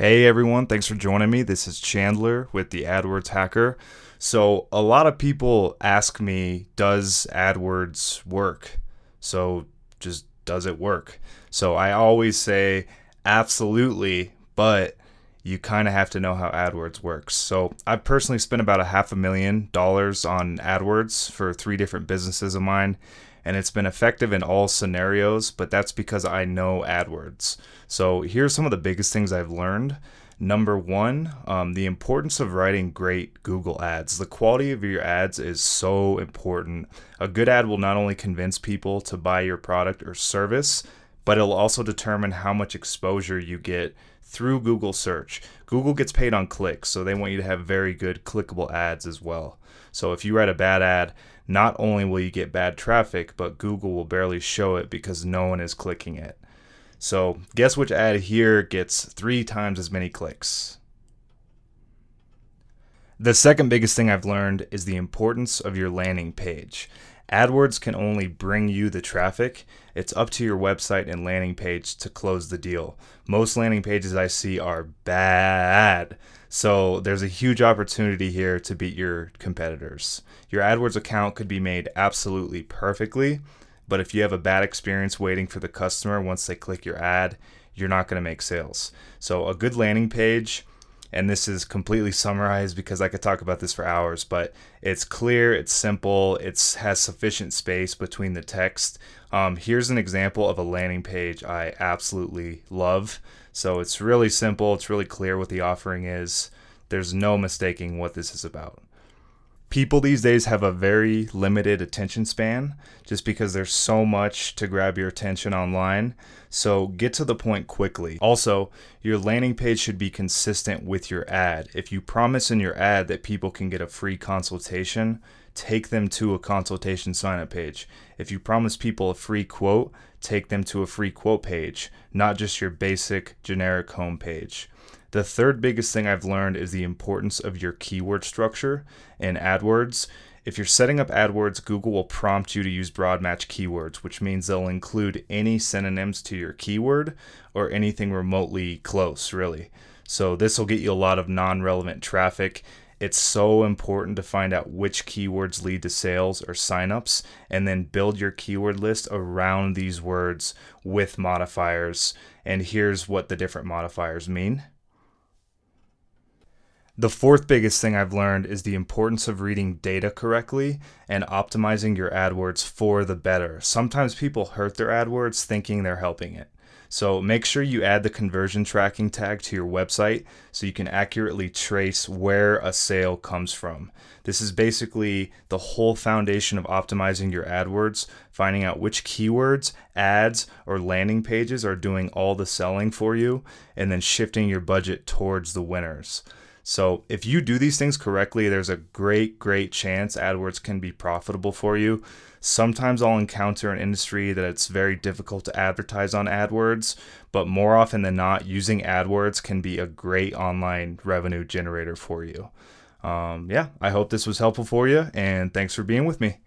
Hey everyone, thanks for joining me. This is Chandler with the AdWords Hacker. So, a lot of people ask me, does AdWords work? So, just does it work? So, I always say, absolutely, but you kind of have to know how AdWords works. So, I personally spent about a $500,000 on AdWords for three different businesses of mine, and it's been effective in all scenarios, but that's because I know AdWords. So here's some of the biggest things I've learned. Number one, the importance of writing great Google ads. The quality of your ads is so important. A good ad will not only convince people to buy your product or service, but it'll also determine how much exposure you get through Google search. Google gets paid on clicks, so they want you to have very good clickable ads as well. So if you write a bad ad, not only will you get bad traffic, but Google will barely show it because no one is clicking it. So guess which ad here gets 3 times as many clicks? The second biggest thing I've learned is the importance of your landing page. AdWords can only bring you the traffic. It's up to your website and landing page to close the deal. Most landing pages I see are bad. So there's a huge opportunity here to beat your competitors. Your AdWords account could be made absolutely perfectly, but if you have a bad experience waiting for the customer once they click your ad, you're not going to make sales. So a good landing page, and this is completely summarized because I could talk about this for hours, but it's clear, it's simple, it has sufficient space between the text. Here's an example of a landing page I absolutely love. So it's really simple, it's really clear what the offering is. There's no mistaking what this is about. People these days have a very limited attention span just because there's so much to grab your attention online. So get to the point quickly. Also, your landing page should be consistent with your ad. If you promise in your ad that people can get a free consultation, take them to a consultation sign-up page. If you promise people a free quote, take them to a free quote page, not just your basic generic home page. The third biggest thing I've learned is the importance of your keyword structure in AdWords. If you're setting up AdWords, Google will prompt you to use broad match keywords, which means they'll include any synonyms to your keyword or anything remotely close, really. So this will get you a lot of non-relevant traffic. It's so important to find out which keywords lead to sales or signups and then build your keyword list around these words with modifiers. And here's what the different modifiers mean. The fourth biggest thing I've learned is the importance of reading data correctly and optimizing your AdWords for the better. Sometimes people hurt their AdWords thinking they're helping it. So make sure you add the conversion tracking tag to your website so you can accurately trace where a sale comes from. This is basically the whole foundation of optimizing your AdWords, finding out which keywords, ads, or landing pages are doing all the selling for you, and then shifting your budget towards the winners. So if you do these things correctly, there's a great chance AdWords can be profitable for you. Sometimes I'll encounter an industry that it's very difficult to advertise on AdWords, but more often than not, using AdWords can be a great online revenue generator for you. I hope this was helpful for you, and thanks for being with me.